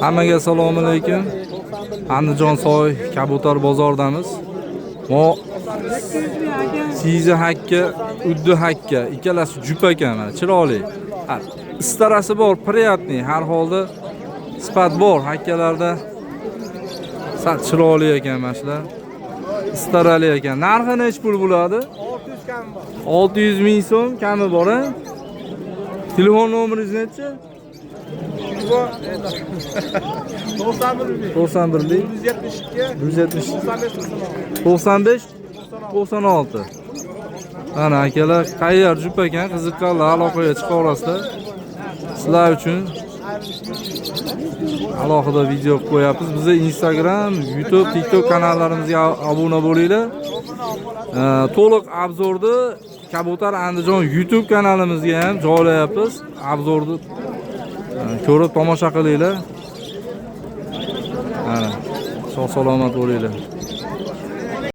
Hammaga assalomu alaykum. Andijon Soy kabutar bozoridamiz. Mo sizi hakka, uddi hakka, ikkalasi jupa ekan mana, chiroyli. Istarasi bor, приятный, har holda sifat bor hakkalarda. Sat chiroyli ekan mana shular. Istarali ekan. Narxi nech pul bo'ladi? 600 kami bor. 600 ming so'm kami bor, ha? Telefon nomeringiz nechi? 91 95 96. Ana akalar tayyor jup ekan, qiziqqanlar aloqaga chiqa olasizlar. Sizlar uchun alohida video qo'yapmiz. Bizni Instagram, YouTube, TikTok kanallarimizga obuna bo'linglar. To'liq obzorni Kabutar Andijon YouTube kanalimizga ham joylayapmiz. Obzorni ko'rib tomosha qilinglar. Mana sog' salomat bo'linglar.